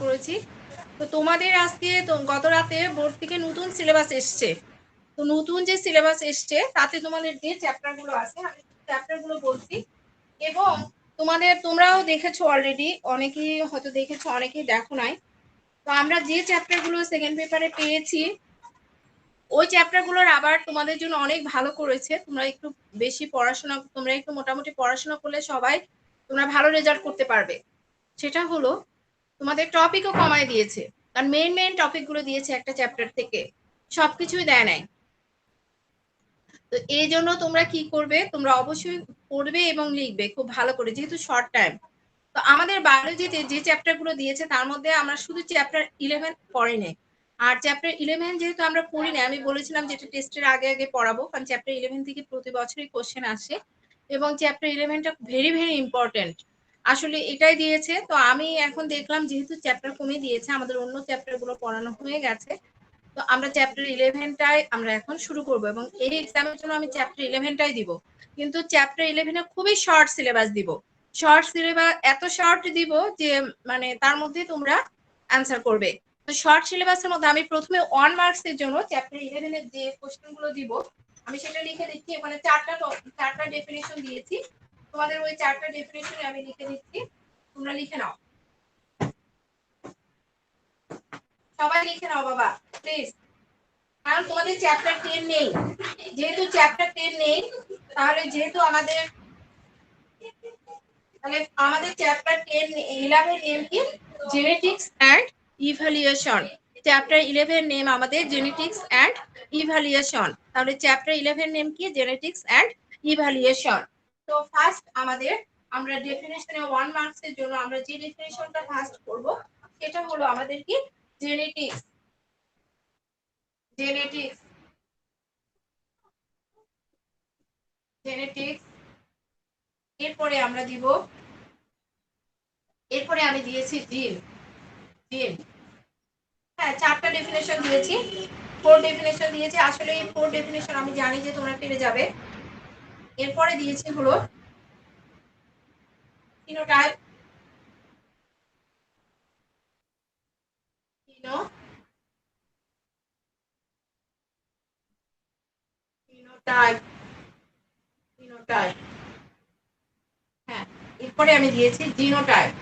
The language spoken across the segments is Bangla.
করেছি। তো তোমাদের আজকে গত রাতে বোর্ড থেকে নতুন সিলেবাস এসছে। তো নতুন যে সিলেবাস এসছে তাতে তোমাদের যে চ্যাপ্টারগুলো আছে আমি চ্যাপ্টারগুলো বলছি, এবং তোমরাও দেখেছো অলরেডি, অনেকেই হয়তো দেখেছো, অনেকেই দেখো নাই। তো আমরা যে চ্যাপ্টারগুলো সেকেন্ড পেপারে পেয়েছি ওই চ্যাপ্টারগুলোর আবার তোমাদের জন্য অনেক ভালো করেছে। তোমরা একটু বেশি পড়াশোনা, তোমরা একটু মোটামুটি পড়াশোনা করলে সবাই তোমরা ভালো রেজাল্ট করতে পারবে। সেটা হলো তোমাদের টপিকও কমায় দিয়েছে, কারণ মেইন টপিকগুলো দিয়েছে একটা চ্যাপ্টার থেকে, সবকিছুই দেয় নাই। তো এই জন্য তোমরা কি করবে, তোমরা অবশ্যই পড়বে এবং লিখবে খুব ভালো করে, যেহেতু শর্ট টাইম। তো আমাদের বায়োলজিতে যে চ্যাপ্টারগুলো দিয়েছে তার মধ্যে আমরা শুধু চ্যাপ্টার 11 পড়ি নাই। আর চ্যাপ্টার 11 যেহেতু আমরা পড়ি না, আমি বলেছিলাম যে এটা টেস্টের আগে আগে পড়াবো, কারণ চ্যাপ্টার 11 থেকে প্রতি বছরই কোশ্চেন আসে এবং চ্যাপ্টার 11টা ভেরি ভেরি ইম্পর্টেন্ট। আসলে এটাই দিয়েছে। তো আমি এখন দেখলাম যেহেতু চ্যাপ্টার কমে দিয়েছে, আমাদের অন্য চ্যাপ্টারগুলো পড়ানো হয়ে গেছে, তো আমরা চ্যাপ্টার 11টাই আমরা এখন শুরু করব, এবং এই এক্সামের জন্য আমি চ্যাপ্টার 11টাই দিব। কিন্তু চ্যাপ্টার 11 খুবই শর্ট সিলেবাস দিব। শর্ট সিলেবাস এত শর্ট দিব যে মানে তার মধ্যে তোমরা অ্যান্সার করবে। তো শর্ট সিলেবাসের মধ্যে আমি প্রথমে 1 মার্কস এর জন্য চ্যাপ্টার 11 এর যে কোশ্চেনগুলো দিব আমি সেটা লিখে দিচ্ছি। এখানে চারটা ডেফিনিশন দিয়েছি, তোমাদের ওই চারটা ডেফিনিশন আমি লিখে দিচ্ছি, তোমরা লিখে নাও। সবাই লিখে নাও বাবা প্লিজ, কারণ তোমাদের চ্যাপ্টার 10 নেই। যেহেতু চ্যাপ্টার 10 নেই, তাহলে যেহেতু আমাদের চ্যাপ্টার 11 নেম কি, genetics and evaluation. Chapter 11 name আমাদের জেনেটিক্স অ্যান্ড ইভ্যালুয়েশন। তাহলে চ্যাপ্টার 11 নেম কি, জেনেটিক্স অ্যান্ড ইভ্যালুয়েশন। তো ফার্স্ট আমরা ডেফিনেশনে 1 মার্কস এর জন্য আমরা যে ডেফিনেশনটা ফার্স্ট করব সেটা হলো আমাদের কি, জেনেটিক্স। জেনেটিক্স জেনেটিক্স এরপরে আমরা দিব, এরপরে আমি দিয়েছি জিন। জিন, হ্যাঁ, চারটা ডেফিনেশন দিয়েছি, 4 ডেফিনেশন দিয়েছি। আসলে এই 4 ডেফিনেশন আমি জানি যে তোমরা পেরে যাবে। এরপরে দিয়েছি হলো ফিনোটাইপ। ফিনোটাইপ ফিনোটাইপ হ্যাঁ, এরপরে আমি দিয়েছি জিনোটাইপ।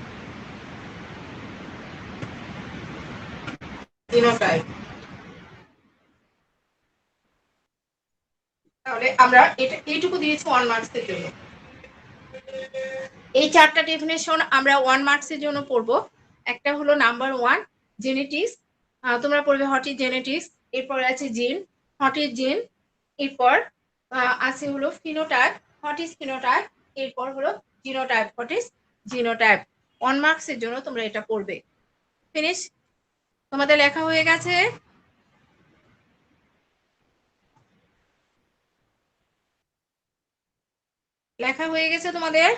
জিনোটাইপ, তাহলে আমরা এটা এইটুকু দিয়েছি 1 মার্কস এর জন্য। এই চারটা ডেফিনেশন আমরা 1 মার্কস এর জন্য পড়বো। একটা হলো নাম্বার 1 জেনেটিক্স, তোমরা পড়বে হোয়াট ইজ জেনেটিক্স। এরপর আছে জিন, হোয়াট ইজ জিন। এরপর আছে হলো ফিনোটাইপ, হোয়াট ইজ ফিনোটাইপ। এরপর হলো genotype, what is genotype. 1 marks এর জন্য তোমরা এটা পড়বে। ফিনিশ? তোমাদের লেখা হয়ে গেছে? লেখা হয়ে গেছে তোমাদের?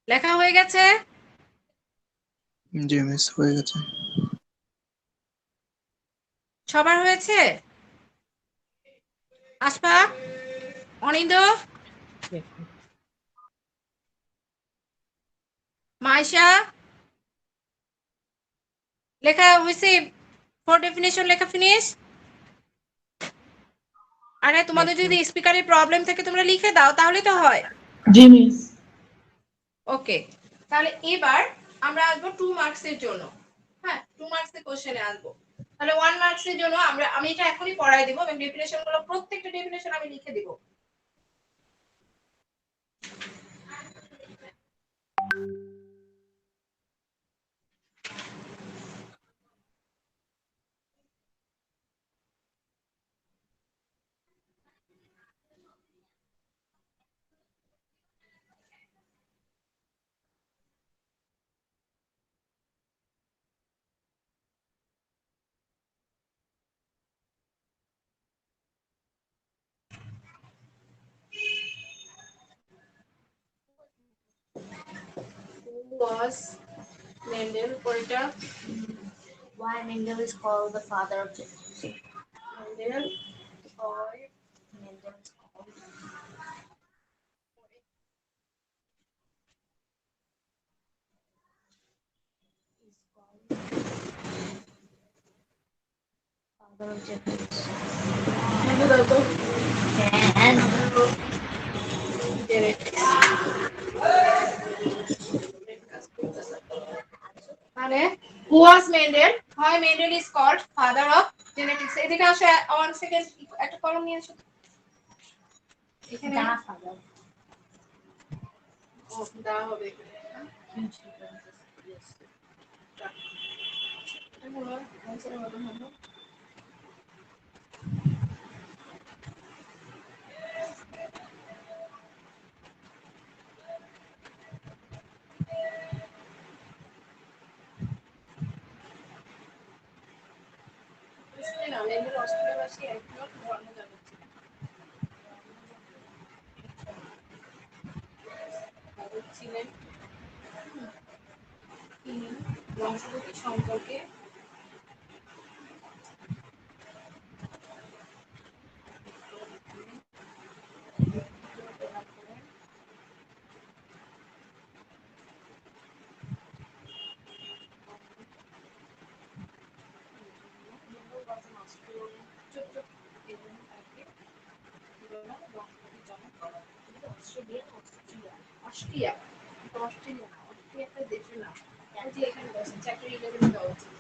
লেখা হয়ে গেছে? জি মিস, হয়ে গেছে। সবার হয়েছে? আশফা, অনিন্দ, মাইশা, লেখা হয়েছে? 4 ডেফিনেশন লেখা ফিনিশ? আরে তোমাদের যদি স্পিকারের প্রবলেম থাকে তোমরা লিখে দাও, তাহলে তো হয়। জি মিস। ওকে, তাহলে এবার আমরা আসবো 2 মার্কস এর জন্য। হ্যাঁ, 2 মার্কস এর কোশ্চেনে আসবো। তাহলে 1 মার্কস এর জন্য আমি এটা এখনই পড়াই দেব, এবং ডেফিনেশন গুলো প্রত্যেকটা ডেফিনেশন আমি লিখে দেব। was Mendel পরেটা Why Mendel is called the father of genetics? Mendel or Mendel is called father of genetics. And মানে who was Mendel? Why Mendel is called father of genetics? এদিকে আসো 1 সেকেন্ড একটা কলম নিয়ে আসো এখানে the father. ও দা হবে Huge differences. Yes. হলো आंसर হবে হলো না মেন্ডেল অস্ট্রেলিয়াবাসী একজন ধর্ম জানাচ্ছে ছিলেন তিনি বংশগতি সম্পর্কে অস্ট্রিয়া অস্ট্রেলিয়া অস্ট্রিয়া একটা দেশের নাম যে এখানে বসে চ্যাপ্টার 11 দেওয়া উচিত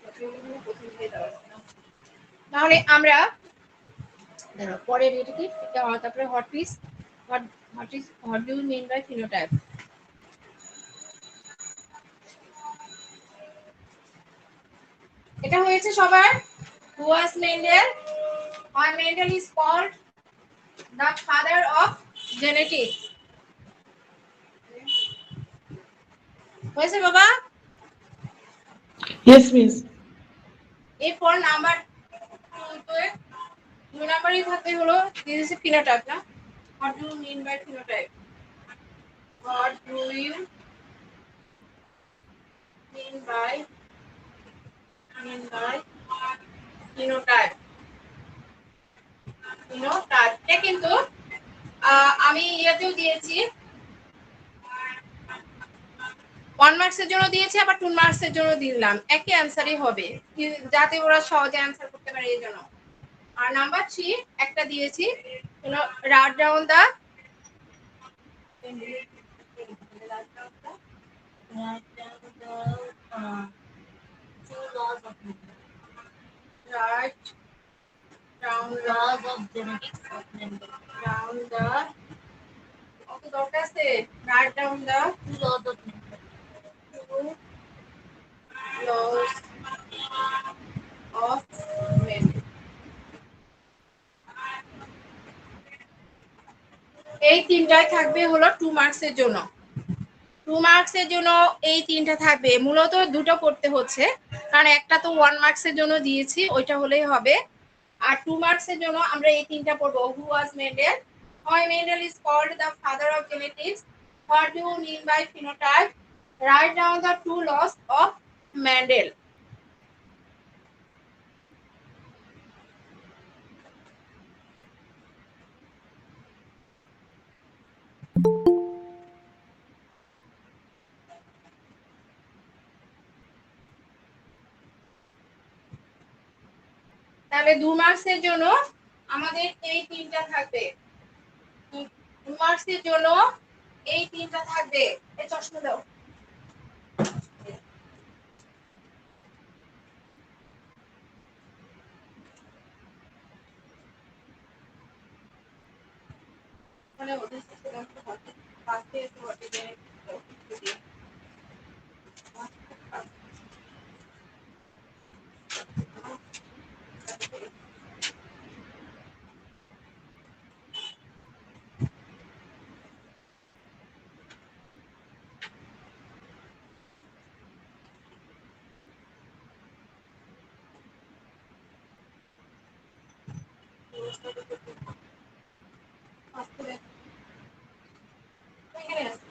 চ্যাপ্টার 11 প্রথম থেকে দেওয়া উচিত তাহলে আমরা দেখো পরের এটা কি তারপরে what do you mean by phenotype এটা হয়েছে সবার who was Mendel why Mendel is called the father of genetics হয়েছে বাবা Yes, miss. এরপর নাম্বার 2 নাম্বারই থাকবে হলো দিস ইজ ফিনোটাইপ না what do you mean by phenotype what do you mean by phenotype এটা কিন্তু আমি ইয়াতেও দিয়েছি 1 মার্কসের জন্য দিয়েছি আবার 2 মার্কসের জন্য দিলাম একই অ্যানসারই হবে যাতে ওরা সহজে অ্যানসার করতে পারে এই জন্য আর নাম্বার 3 একটা দিয়েছি write down the Two laws of Mendel. Write down Laws of genetics of Mendel. Down the কত দরকার আছে write down the Two laws of Mendel. laws of Mendel এই তিনটাই থাকবে হলো 2 মার্কসের জন্য 2 মার্কসের জন্য এই তিনটা থাকবে মূলত দুটো করতে হচ্ছে কারণ একটা তো 1 মার্কসের জন্য দিয়েছি ওইটা হলেই হবে আর 2 মার্কসের জন্য আমরা এই তিনটা পড়বো who was Mendel why Mendel is called the father of genetics what do you mean by phenotype write down the two laws of Mendel তাহলে 2 মার্কসের জন্য আমাদের এই তিনটা থাকবে 2 মার্কসের জন্য এই তিনটা থাকবে এই চশমা দাও মানে ওদের সাথে পাশে তো ওদের এখানে আছে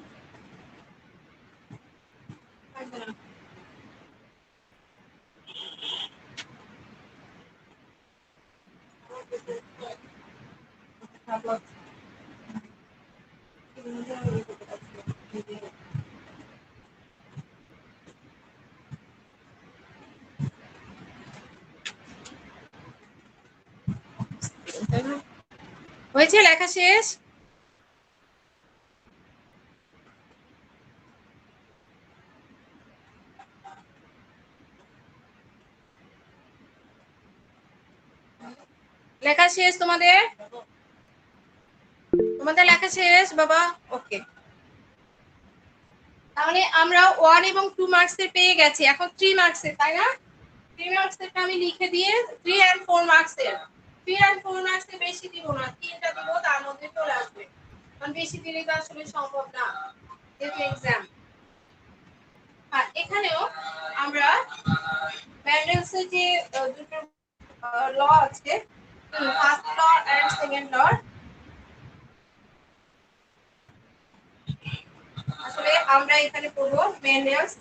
হয়েছে লেখা শেষ? লেখা শেষ তোমাদের? তোমাদের লেখা শেষ বাবা? ওকে, তাহলে আমরা 1 এবং 2 মার্কসের পেয়ে গেছি, এখন 3 মার্কসের, তাই না? 3 মার্কসেরটা আমি লিখে দিয়ে 3 and 4 মার্কসের, 3 and 4 মার্কসে বেশি দিব না, 3টা দিব, তার মধ্যে চলে আসবে, কারণ বেশি দিলে তো আসলে সম্ভব না, যেহেতু এক্সাম। আর এখানেও আমরা ম্যান্ডেলসের যে দুটো ল আছে, first law and second law, আসলে আমরা এখানে পড়বো Mendel's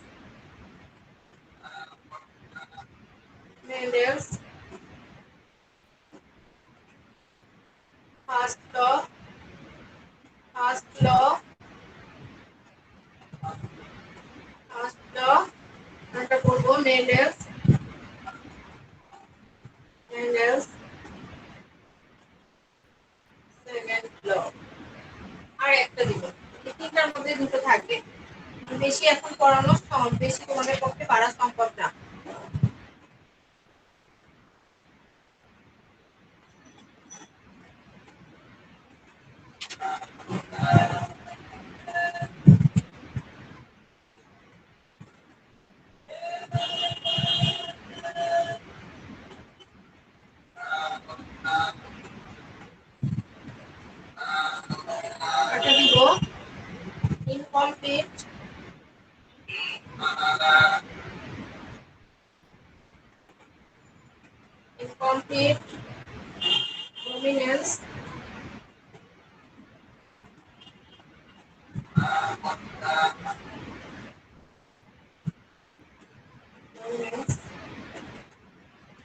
first law, আমরা পড়বো Mendel's second law, আর একটা দিব, এই তিনটার মধ্যে দুটো থাকবে, বেশি এখন পড়ানো বেশি তোমাদের পক্ষে পারা সম্ভব না। এটা দিব incomplete dominance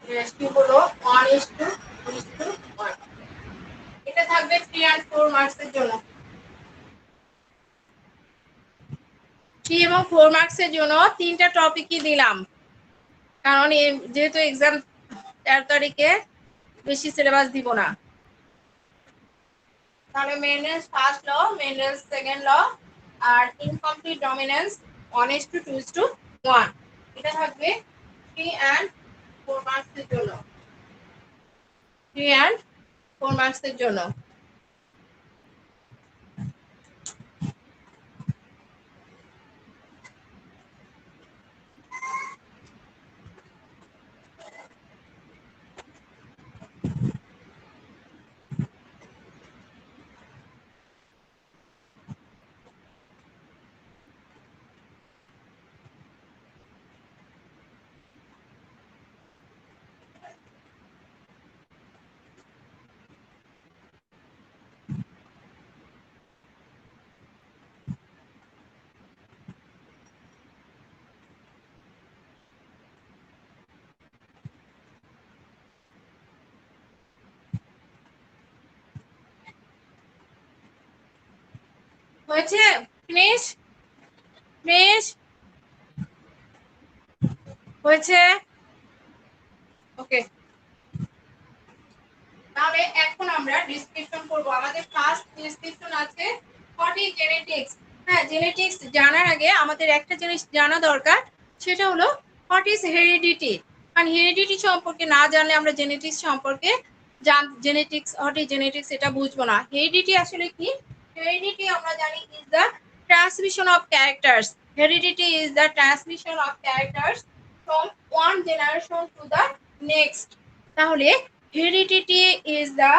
রেশিও হলো 1:1. এটা থাকবে 3 and 4 মার্কসের জন্য, 3 এবং 4 মার্কসের জন্য তিনটা টপিকই দিলাম, কারণ যেহেতু এক্সাম 13 তারিখে, বেশি সিলেবাস দিব না। তাহলে Mendel's first law, Mendel's second law, আর ইনকমপ্লিট ডমিনেন্স 1:2:1, এটা থাকবে 3 and 4 মার্কসের জন্য, 3 and 4 মার্কসের জন্য। হয়েছে? ফিনিশ? ফিনিশ হয়েছে? ওকে, তাহলে এখন আমরা ডিসক্রিপশন করব। আমাদের ফার্স্ট ডিসক্রিপশন আছে হোয়াট ইজ জেনেটিক্স। হ্যাঁ, জেনেটিক্স জানার আগে আমাদের একটা জিনিস জানা দরকার, সেটা হলো হোয়াট ইজ হেরিডিটি। কারণ হেরিডিটি সম্পর্কে না জানলে আমরা জেনেটিক্স সম্পর্কে জেনেটিক্স হোয়াট ইজ জেনেটিক্স এটা বুঝবো না। হেরিডিটি আসলে কি? হেরিডিটি আমরা জানি is the transmission of characters. Heredity is the transmission of characters from one generation to the next. তাহলে heredity is the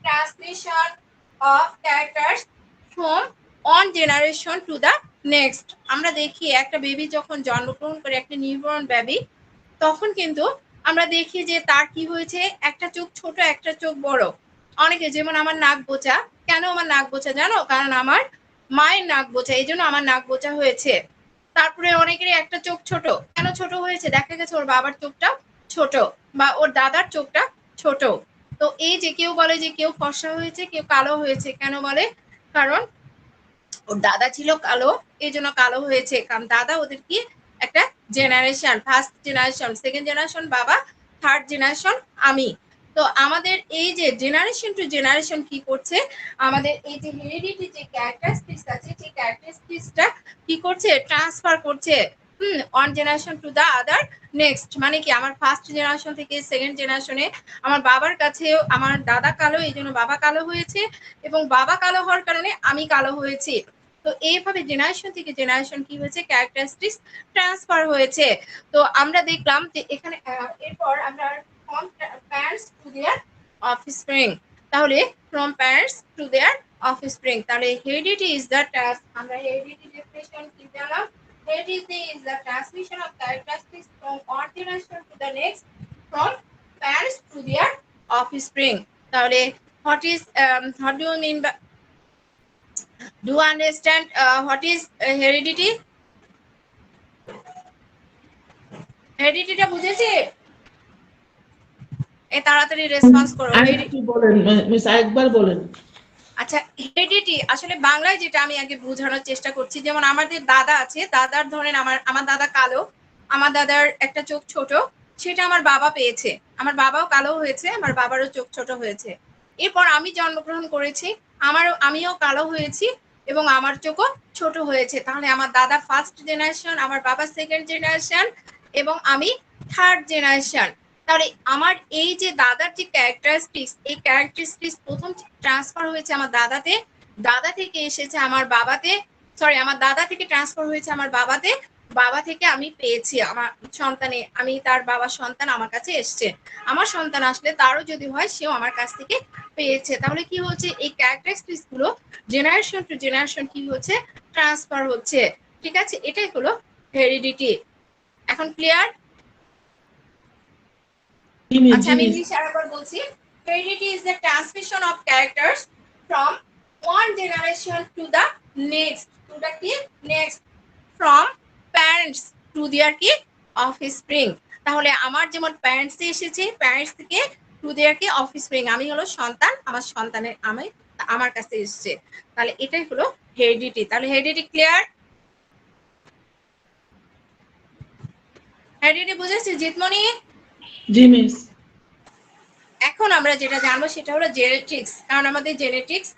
transmission of characters from one generation to the next. আমরা দেখি একটা বেবি যখন জন্মগ্রহণ করে, একটা নিউবর্ন বেবি, তখন কিন্তু আমরা দেখি যে তার কি হয়েছে, একটা চোখ ছোট একটা চোখ বড়। অনেকে, যেমন আমার নাক বোচা, কেন আমার নাক বোচা জানো? কারণ আমার মায়ের নাক বোচা, এই জন্য আমার নাক বোচা হয়েছে। তারপরে অনেকেরই একটা চোখ ছোট, কেন ছোট হয়েছে? দেখা গেছে ওর বাবার চোখটা ছোট বা ওর দাদার চোখটা ছোট। তো এই যে কেউ বলে যে কেউ ফর্সা হয়েছে কেউ কালো হয়েছে, কেন বলে? কারণ ওর দাদা ছিল কালো, এই জন্য কালো হয়েছে। কারণ দাদা ওদের কি একটা generation, first generation, second generation বাবা, থার্ড জেনারেশন আমি। তো আমাদের এই যে জেনারেশন টু জেনারেশন কি করছে, আমাদের এই যে হেরিডিটি যে ক্যারেক্টারিস্টিক্স আছে, সেই ক্যারেক্টারিস্টিক্সটা কি করছে, ট্রান্সফার করছে one generation to the other next. মানে কি আমার ফার্স্ট জেনারেশন থেকে সেকেন্ড জেনারেশনে আমার বাবার কাছেও আমার দাদা কালো, এই জন্য বাবা কালো হয়েছে, এবং বাবা কালো হওয়ার কারণে আমি কালো হয়েছি। তো এইভাবে জেনারেশন থেকে জেনারেশন কি হয়েছে, ক্যারেক্টারিস্টিক্স ট্রান্সফার হয়েছে। তো আমরা দেখলাম যে এখানে এরপর আমরা from parents to their offspring, তাহলে from parents to their offspring, তাহলে হেরিডিটি ইজ দ্য আমরা হেরিডিটি ডেফিনিশন কি জানলাম, heredity is the transmission of characteristics from one generation to the next from parents to their offspring. তাহলে what do you mean by, do you understand what is heredity? হেরিডিটিটা বুঝেছি? এ তাড়াতাড়ি রেসপন্স করো। আরেকটু বলেন মিস, আরেকবার বলেন। আচ্ছা, হেরিডিটি আসলে বাংলায় যেটা আমি আগে বোঝানোর চেষ্টা করছি, যেমন আমাদের দাদা আছে, দাদার ধরেন আমার দাদা কালো, আমার দাদার একটা চোখ ছোট, সেটা আমার বাবা পেয়েছে, আমার বাবাও কালো হয়েছে, আমার বাবারও চোখ ছোট হয়েছে। এরপর আমি জন্মগ্রহণ করেছি, আমিও কালো হয়েছি এবং আমার চোখও ছোট হয়েছে। তাহলে আমার দাদা ফার্স্ট জেনারেশন, আমার বাবা সেকেন্ড জেনারেশন এবং আমি থার্ড জেনারেশন। তাহলে আমার এই যে দাদার যে ক্যারেক্টারিস্টিক্স, এই ক্যারেক্টারিস্টিক্স প্রথম ট্রান্সফার হয়েছে আমার দাদাতে, দাদা থেকে এসেছে আমার বাবাতে, সরি আমার দাদা থেকে ট্রান্সফার হয়েছে আমার বাবাতে, বাবা থেকে আমি পেয়েছি আমার সন্তানে, আমি তার বাবার সন্তান আমার কাছে এসছে, আমার সন্তান আসলে তারও যদি হয় সেও আমার কাছ থেকে পেয়েছে। তাহলে কি হচ্ছে, এই ক্যারেক্টারিস্টিক্স গুলো জেনারেশন টু জেনারেশন কি হচ্ছে, ট্রান্সফার হচ্ছে। ঠিক আছে, এটাই হলো হেরিডিটি। এখন ক্লিয়ার? আচ্ছা, আমি ইংলিশে আরেকবার বলছি। Heredity is the transmission of characters from one generation to the next. To the কি? Next. From parents to their কি? Offspring. তাহলে আমার যেমন প্যারেন্টস এসেছে, প্যারেন্টস থেকে টু দেয়ার কি? অফস্প্রিং। আমি হলো সন্তান, আমার সন্তানের আমি আমার কাছে এসেছে। তাহলে এটাই হলো হেরিডিটি। তাহলে হেরিডিটি ক্লিয়ার? হেরিডিটি বুঝেছি জিতমনি? জি মিস। এখন আমরা যেটা জানবো সেটা হলো জেনেটিক্স, কারণ আমাদের জেনেটিক্স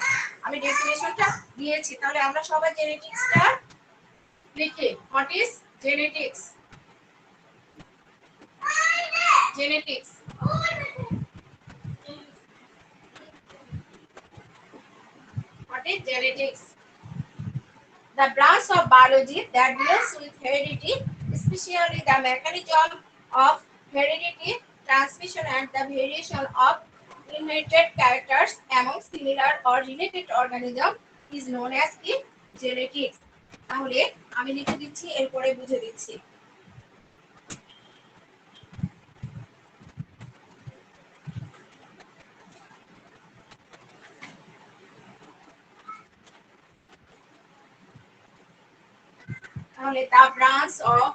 আমি ডেফিনেশনটা দিয়েছি, তাহলে আমরা সবাই জেনেটিক্সটা লিখি। What is genetics? Genetics what is genetics? The branch of biology that deals with heredity, especially the mechanism of heredity transmission and the variation of inherited characters among similar or related organisms is known as the genetics. তাহলে আমি লিখে দিচ্ছি, এরপরে বুঝে দিচ্ছি। তাহলে the branch of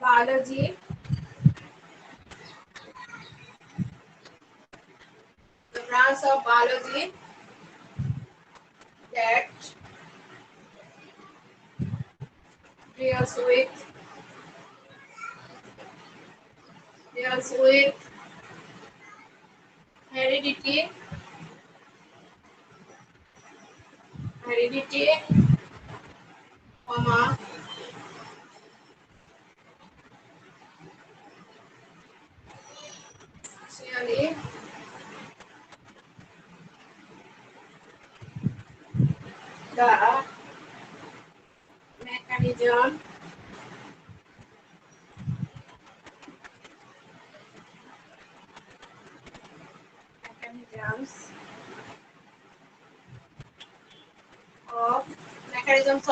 biology that deals with heredity, comma, especially the mechanisms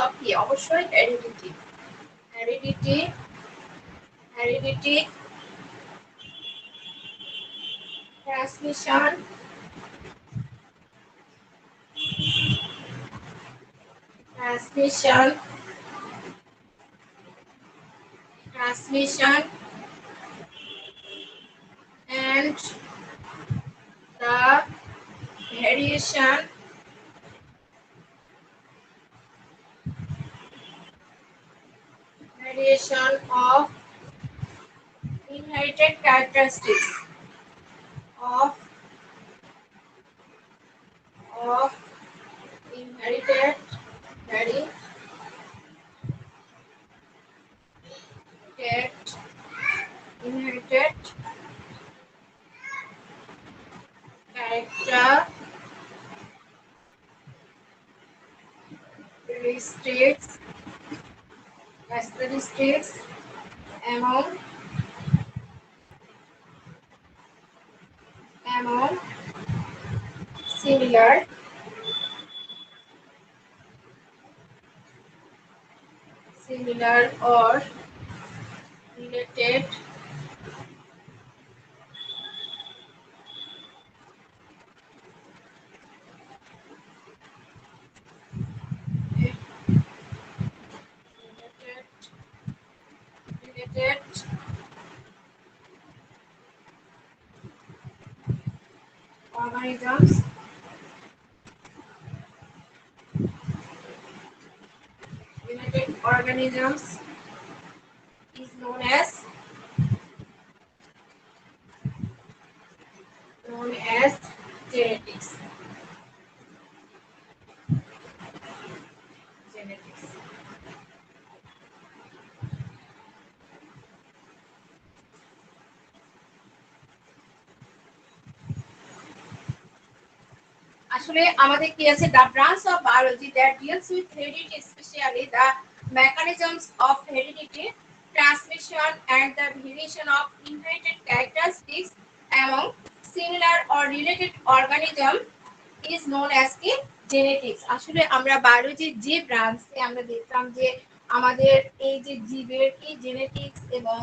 of কি? অবশ্যই heredity transmission transmission and the variation of inherited characteristics of inherited inherited characteristics among similar or related related organisms is known as genetics. আসলে আমাদের কি আছে the branch of biology that deals with heredity, especially the mechanisms of heredity, transmission and the variation of inherited characteristics among similar or related organisms is known as কি জেনেটিক্স। আসলে আমরা বায়োলজির যে ব্রাঞ্চে আমরা দেখলাম যে আমাদের এই যে জীবের কি জেনেটিক্স এবং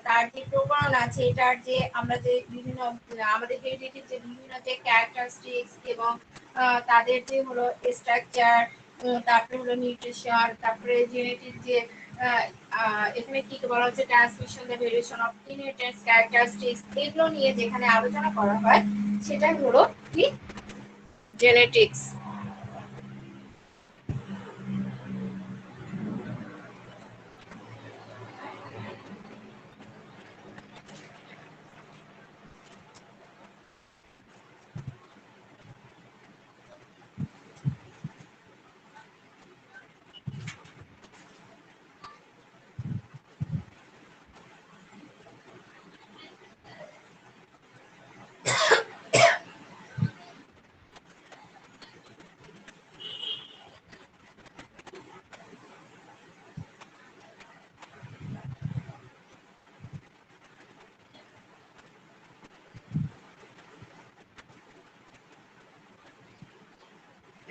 তার যে প্রকরণ আছে, এটার যে আমরা যে বিভিন্ন আমাদের হেরিডিটির যে বিভিন্ন যে ক্যারেক্টারিস্টিক্স এবং তাদের যে হলো স্ট্রাকচার, তারপরে হলো নিউট্রিশন, তারপরে জেনেটিক যে এখানে কি বলা হচ্ছে transmission, the variation of inheritance characteristics, এগুলো নিয়ে যেখানে আলোচনা করা হয় সেটাই হলো কি জেনেটিক্স।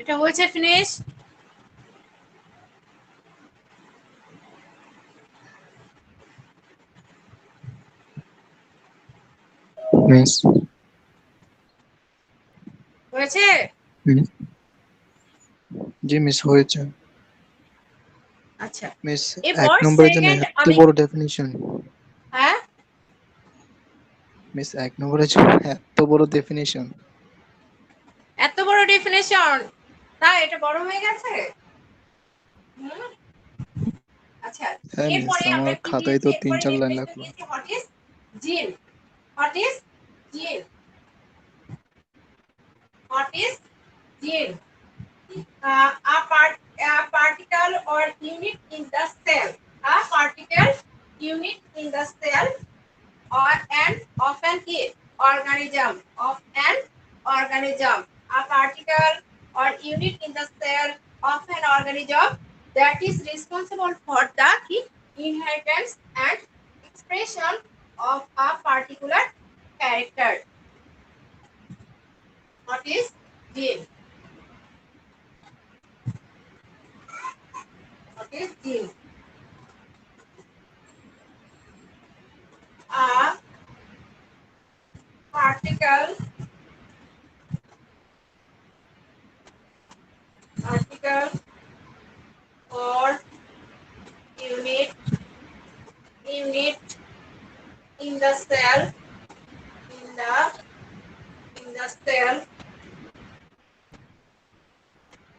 এটা হয়েছে ফিনিশ। মিস হয়েছে? জি মিস হয়েছে। আচ্ছা মিস এরপর 1 নম্বরের জন্য সেকেন্ড এত আমি বড় ডেফিনিশন। হ্যাঁ মিস 1 নম্বরের জন্য এত বড় ডেফিনিশন। এত বড় ডেফিনেশন, তাই এটা বড় হয়ে গেছে। আচ্ছা হ্যাঁ মিস, এরপরে আমরা আমার কি খাতায় দিয়েছি? তো এরপরে 3-4 লাইন ডেফিনেশন লাগলো। দিয়েছি হোয়াট ইজ জিন। হোয়াট ইজ জিন? হোয়াট ইজ জিন? a particle or unit in the cell, a particle unit in the cell or an of an organism, of an organism, a particle or unit in the cell of an organism that is responsible for the inheritance and expression of a particular character. What is gene? What is gene? A particle or unit in cell, in the cell,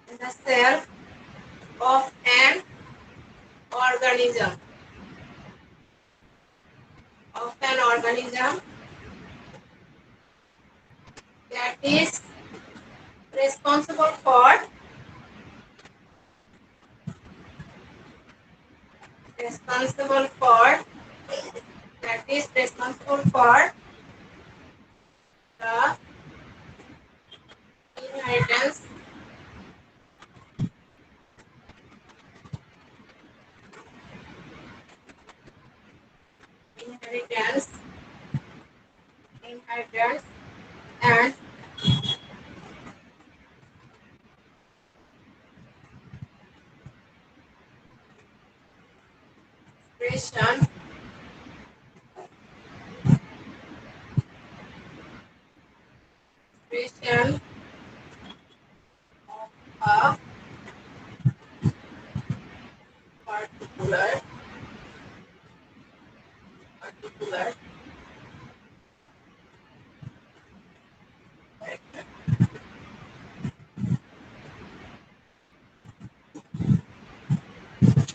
in the cell of an organism, that is responsible for the inheritance and expression of a particular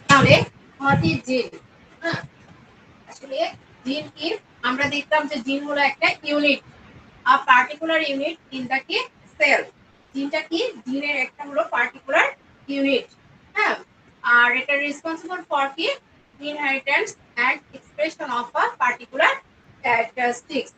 তাহলে what is gene? হ্যাঁ, আসলে জিন কি আমরা দেখতাম যে জিন হলো একটা unit, a particular unit in the কি সেল। জিনটা কি জিনের একটা হলো পার্টিকুলার ইউনিট। হ্যাঁ, আর এটা রেসপন্সিবল ফর কি inheritance and expression of a particular characteristics.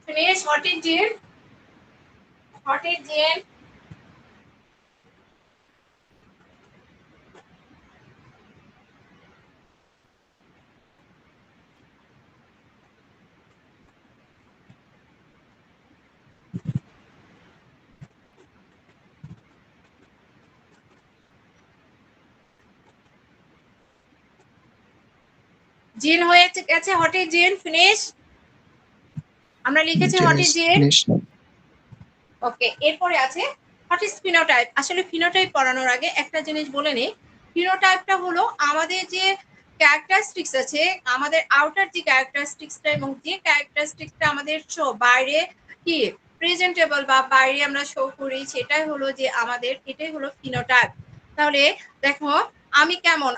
Finish. What is gene? What is gene? জিন হয়ে গেছে হোয়াট ইজ জিন। ফিনিশ। আমরা লিখেছি জি হোয়াট মিস ইজ জিন। ফিনিশ। ওকে, এরপরে আছে হোয়াট ইজ ফিনোটাইপ। আসলে ফিনোটাইপ পড়ানোর আগে একটা জিনিস বলে নেই। ফিনোটাইপটা হলো আমাদের যে ক্যারেক্টারিস্টিক্স আছে, আমাদের আউটার যে ক্যারেক্টারিস্টিক্সটা এবং যে ক্যারেক্টারিস্টিক্সটা আমাদের শো বাইরে কি প্রেজেন্টেবল বা বাইরে আমরা শো করি, সেটাই হলো যে আমাদের এটাই হলো ফিনোটাইপ। তাহলে দেখো আমি কেমন,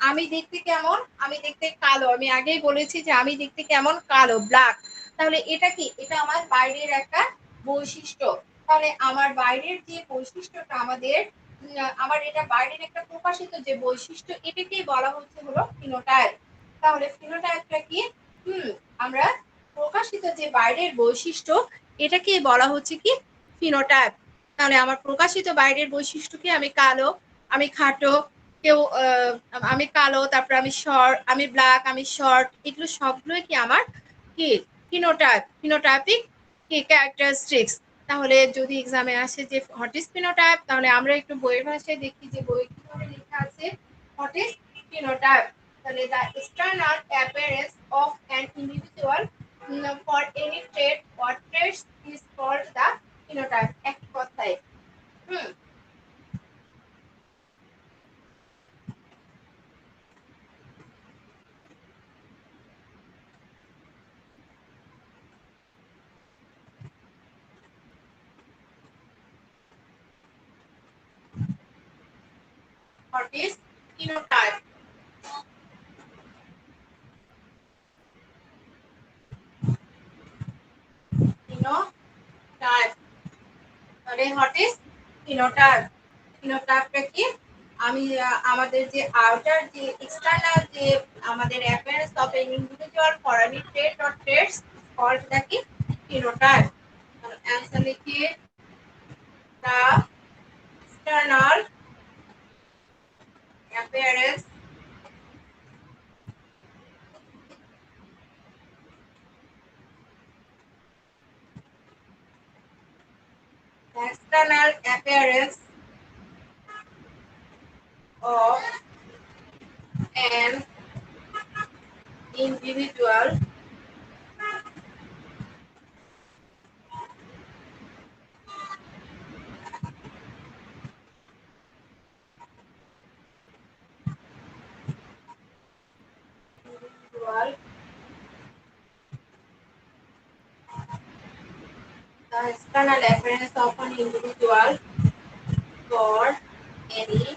আমি দেখতে কেমন, আমি দেখতে কালো, আমি আগেই বলেছি যে আমি দেখতে কেমন কালো, ব্ল্যাক। তাহলে এটা কি, এটা আমার বাইরের একটা বৈশিষ্ট্য। তাহলে আমার বাইরের যে বৈশিষ্ট্যটা আমাদের আমার এটা বাইরের একটা প্রকাশিত যে বৈশিষ্ট্য, এটাকেই বলা হচ্ছে হলো ফিনোটাইপ। তাহলে ফিনোটাইপটা কি, আমরা প্রকাশিত যে বাইরের বৈশিষ্ট্য, এটাকেই বলা হচ্ছে কি ফিনোটাইপ। তাহলে আমার প্রকাশিত বাইরের বৈশিষ্ট্যকে আমি কালো, আমি খাটো, কেউ আমি কালো, তারপর আমি শর্ট, আমি ব্ল্যাক, আমি শর্ট, এগুলো সবগুলোই কি আমার কি ফিনোটাইপ, ফিনোটাইপিক কি ক্যারেক্টারিস্টিক্স। তাহলে যদি এক্সামে আসে যে হোয়াট ইজ ফিনোটাইপ, তাহলে আমরা একটু বইয়ের ভাষায় দেখি যে বই কিভাবে লেখা আছে হোয়াট ইজ ফিনোটাইপ। তাহলে the external appearance of an individual for any trait or traits is called the phenotype. এক কথায় what is phenotype? Phenotype. তাহলে what is phenotype? phenotype কি, আমি আমাদের যে আউটার যে এক্সটার্নাল যে আমাদের appearance of an individual for any trait or traits called the কি phenotype. অ্যান্সার লিখি the external appearance external appearance an individual the external appearance of an individual for any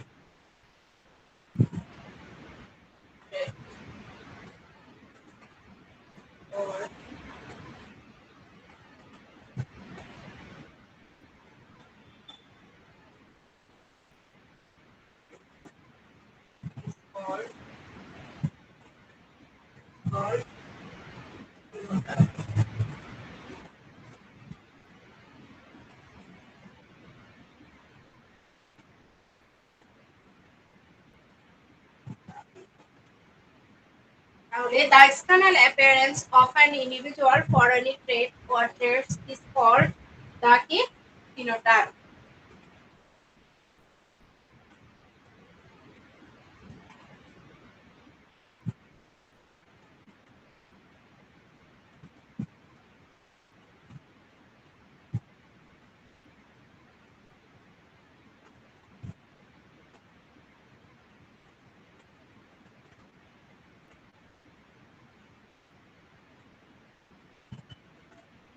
or called তাহলে the external appearance of an individual for any trait or traits is called the কি phenotype.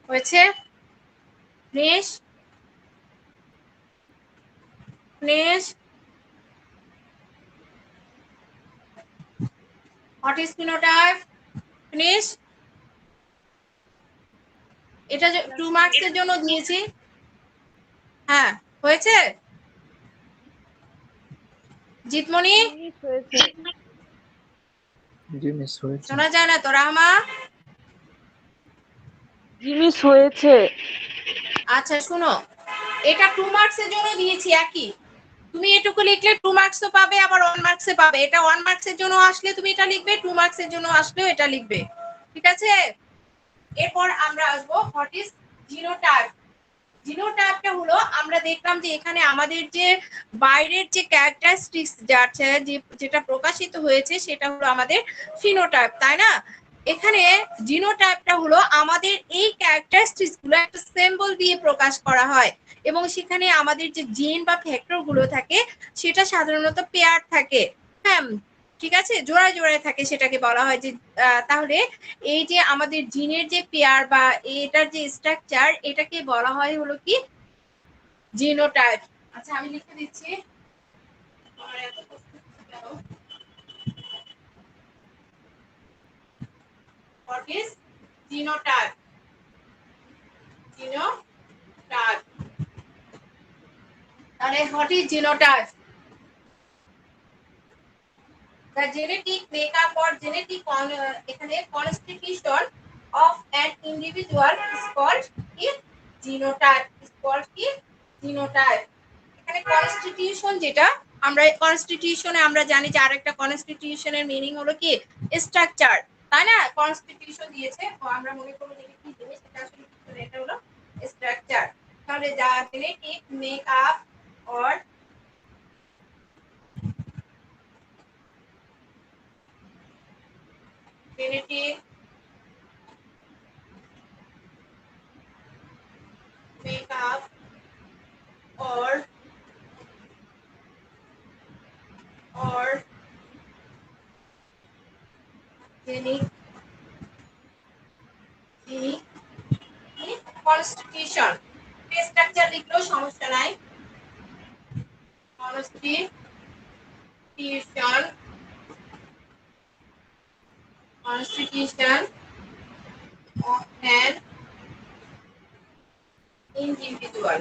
হয়েছে finish finish what is phenotype finish এটা 2 মার্কসের জন্য দিয়েছি হ্যাঁ হয়েছে জিতমণি জি মিস হয়েছে। শোনা যায় না তো রাহমা জি মিস হয়েছে। আচ্ছা শুনো এটা 2 মার্কসের জন্য দিয়েছি একই তুমি এটুকু লিখলে 2 মার্কসও পাবে আবার 1 মার্কসে পাবে এটা 1 মার্কসের জন্য আসলে তুমি এটা লিখবে 2 মার্কসের জন্য আসলেও এটা লিখবে ঠিক আছে এরপর আমরা আসব হোয়াট ইজ জিনোটাইপ জিনোটাইপটা হলো আমরা দেখলাম যে এখানে আমাদের যে বাইরের যে ক্যারেক্টারিস্টিক্স যাচ্ছে যেটা প্রকাশিত হয়েছে সেটা হলো আমাদের ফিনোটাইপ তাই না এখানে জিনোটাইপটা হলো আমাদের এই ক্যারেক্টারিস্টিক্স গুলো একটা সিম্বল দিয়ে প্রকাশ করা হয় এবং সেখানে আমাদের যে জিন বা ফ্যাক্টর গুলো থাকে সেটা সাধারণত পেয়ার থাকে হ্যাঁ ঠিক আছে জোড়ায় জোড়ায় থাকে সেটাকে বলা হয় যে তাহলে এই যে আমাদের জিনের যে পেয়ার বা এটার যে স্ট্রাকচার এটাকে বলা হয় হলো কি জিনোটাইপ আচ্ছা আমি লিখে দিচ্ছি আমার এত কষ্ট হচ্ছে কেন what is genotype genotype তাহলে what is genotype the genetic makeup or genetic এখানে constitution of an individual is called genotype is called genotype এখানে কনস্টিটিউশন যেটা আমরা কনস্টিটিউশনে আমরা জানি যে আরেকটা কনস্টিটিউশনের মিনিং হলো কি স্ট্রাকচার তাই না কনস্টিটিউশন দিয়েছে তো আমরা মনে করব যে কি জিনিস এটা আসলে কি এটা হলো স্ট্রাকচার তাহলে যা genetic makeup or genetic makeup or constitution structure লিখলেও সমস্যা নাই constitution of an individual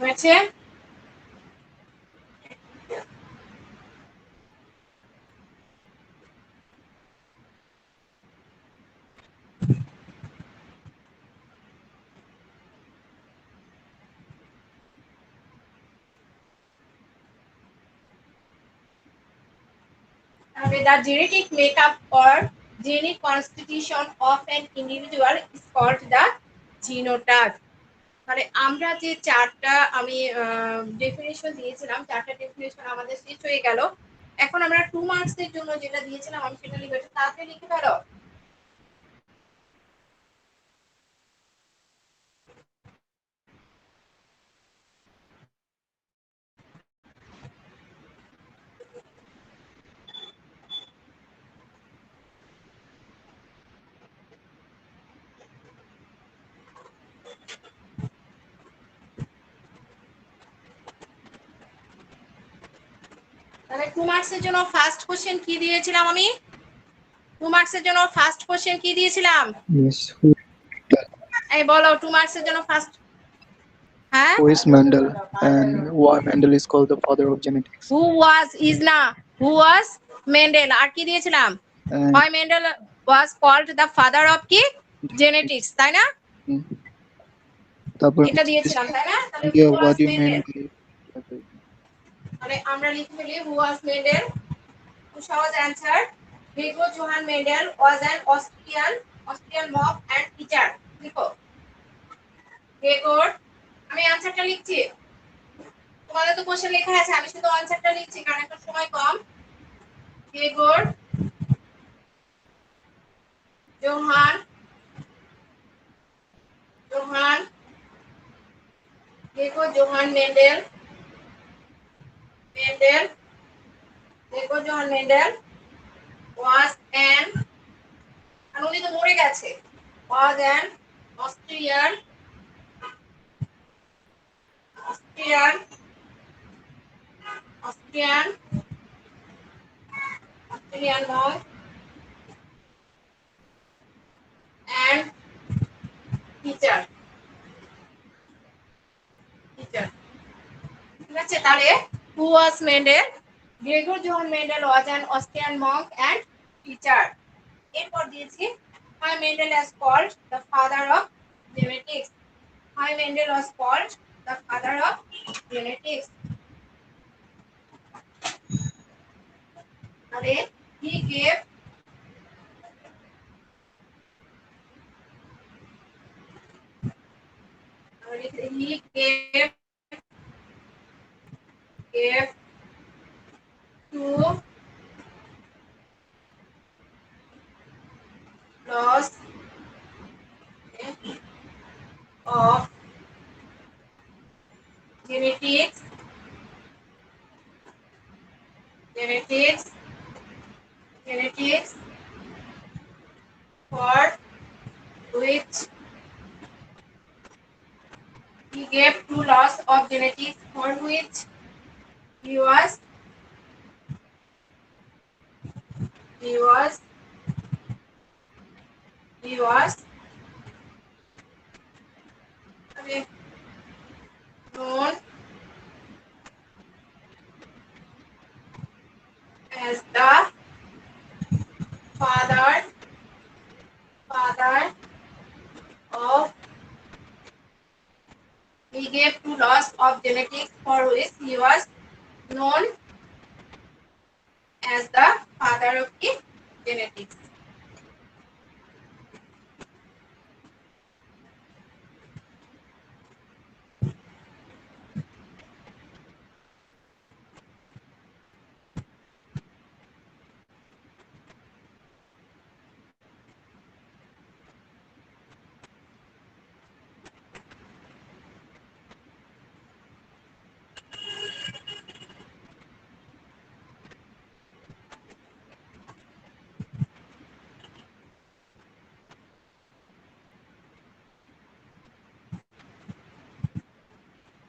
হয়েছে The genetic makeup or genetic constitution of an individual is called the genotype. মানে আমরা যে চারটা আমি ডেফিনেশন দিয়েছিলাম, চারটা ডেফিনেশন আমাদের শেষ হয়ে গেল। এখন আমরা 2 মার্কসের জন্য যেটা দিয়েছিলাম আমি সেটা লিখে তাড়াতাড়ি লিখে ফেলো। তাহলে 2 মার্কসের জন্য ফার্স্ট কোশ্চেন কি দিয়েছিলাম আমি? 2 মার্কসের জন্য ফার্স্ট কোশ্চেন কি দিয়েছিলাম? Miss, who, এই বলো 2 মার্কসের জন্য ফার্স্ট। হ্যাঁ, who is Mendel and why Mendel is called the father of genetics? who was is না, who was Mendel। আর কি দিয়েছিলাম? And why Mendel was called the father of কি জেনেটিক্স, তাই না? তারপর এটা দিয়েছিলাম তাই না? তাহলে yeah, who what was do you mean Mendel? তাহলে আমরা লিখে ফেলি who was Mendel। সহজ answer, Gregor Johann Mendel was an Austrian monk and teacher। লিখো Gregor, আমি অ্যানসারটা লিখছি, তোমাদের তো কোশ্চেন লেখা আছে, আমি শুধু অ্যানসারটা লিখছি কারণ একটা সময় কম। Gregor Johann Gregor Johann Mendel Gregor Johann Mendel was an, আর উনি তো মরে গেছে, was an Austrian monk and teacher। ঠিক আছে, তাহলে who was Mendel? Gregor Johann Mendel was an Austrian monk and teacher। এরপর দিয়েছি why Mendel is called the father of genetics। why Mendel was called the father of genetics? তাহলে he gave to loss of genetics for which he gave to loss of genetics for which he was known as the father of he gave to loss of genetics for which he was known as the father of the genetics।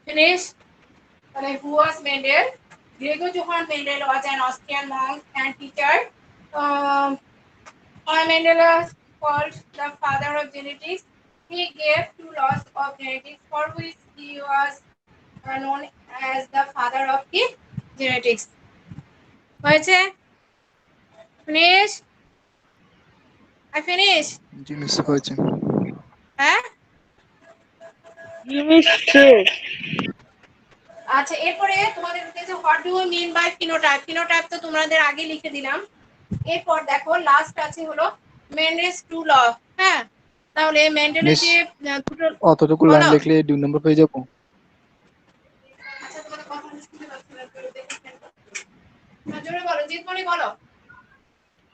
Finish? Who was Mendel? Gregor Johann Mendel was an Austrian monk and teacher. Why Mendel was called the father of genetics? He gave to loss of genetics for which he was known as the father of the genetics। হয়েছে? Finish? I finish? জি মিস হয়েছে। হ্যাঁ, আচ্ছা এরপরে তোমাদের যে what do you mean by phenotype, phenotype তো তোমাদের আগে লিখে দিলাম। এরপর দেখো লাস্ট আছে হলো মেন্ডেলস টু ল। হ্যাঁ, তাহলে মেন্ডেলের মিস যে দুটো, অতটুকু লাইন বলো। লিখলে 2 নম্বর পেয়ে যাবো। আচ্ছা, তোমাদের কথা আমি শুনতে পাচ্ছি না, একটু দেখে ফেলো। জোরে বলো, জিতমণি বলো।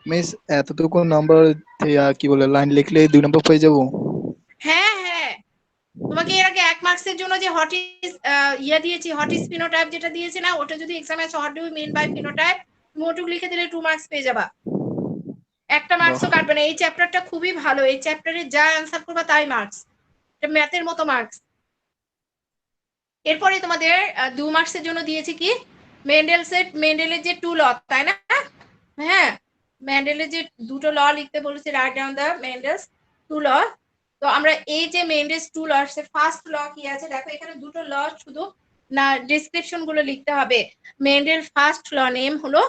মিস এতটুকু নাম্বার কি বলে লাইন লিখলে 2 নম্বর পেয়ে যাবো। হ্যাঁ হ্যাঁ, তোমাকে এর আগে 1 মার্কসের জন্য যে হট ইজ দিয়েছি, হট ইজ ফিনোটাইপ যেটা দিয়েছি না, ওটা যদি এক্সামে আসে what do you mean by phenotype, তুমি ওটুকু লিখে দিলে 2 মার্কস পেয়ে যাবা, একটা বাহ, মার্কসও কাটবে না। এই চ্যাপ্টারটা খুবই ভালো, এই চ্যাপ্টারে যা অ্যান্সার করবা তাই মার্কস, এটা ম্যাথের মতো মার্কস। এরপরে তোমাদের 2 মার্কসের জন্য দিয়েছি কি মেন্ডেলের যে টু ল, তাই না? হ্যাঁ, মেন্ডেলের যে দুটো ল লিখতে বলেছে, write down the Mendel's two law. তো আমরা এই যে মেন্ডেলস টু ল, ফার্স্ট ল কি আছে দেখো, এখানে দুটো ল শুধু না, ডেসক্রিপশন গুলো লিখতে হবে। মেন্ডেল ফার্স্ট ল নেম হলো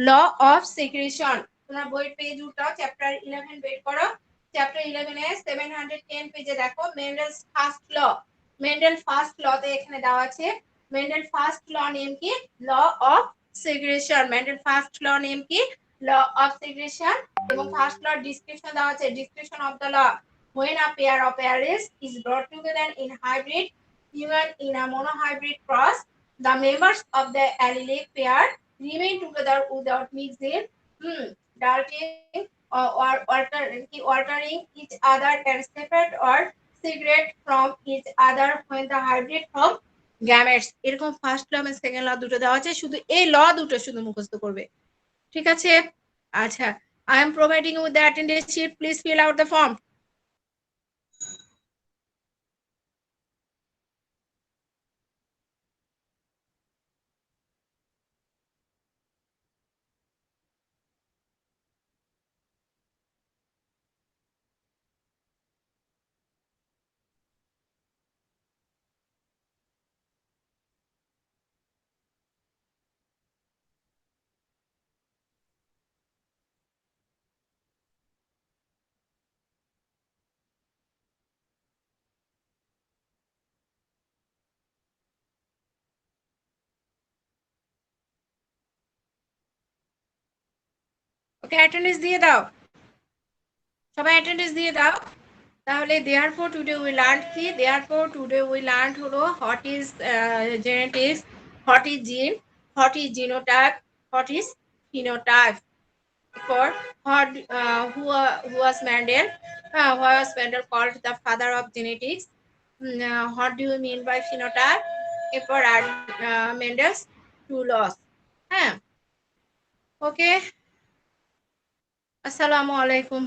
ল অফ সিক্রেশন। তোমরা বই পেজ উল্টাও, চ্যাপ্টার 11 বের করো। চ্যাপ্টার 11 এ 710 পেজে দেখো Mendel's first law. Mendel first law তে এখানে দেওয়া আছে মেন্ডেল ফার্স্ট ল নেম কি, law of segregation. Mendel first law name কি, ল অফ সিগ্রেশন। এবং ফার্স্ট ল ডিসক্রিপশন দেওয়া আছে, description of the law, when a pair of arrays is brought together in hybrid union in a monohybrid cross, the members of the allelic pair remain together without mixing, dalting or altering each other and separate or separate from each other when the hybrid from gametes। এরকম ফার্স্ট ল এবং সেকেন্ড ল দুটো দেওয়া আছে, শুধু এই ল দুটো শুধু মুখস্থ করবে, ঠিক আছে? আচ্ছা, I am providing you with the attendance sheet, please fill out the form. Okay, attendance দিয়ে দাও, সবাই অ্যাটেন্ডেন্স দিয়ে দাও। তাহলে therefore today we learned কি, therefore today we learned হলো what is genetics, what is gene, what is genotype, what is phenotype. For what who was Mendel, why was Mendel called the father of genetics, what do you mean by phenotype, এরপর Mendel's two laws। হ্যাঁ, ওকে, আসসালামু আলাইকুম।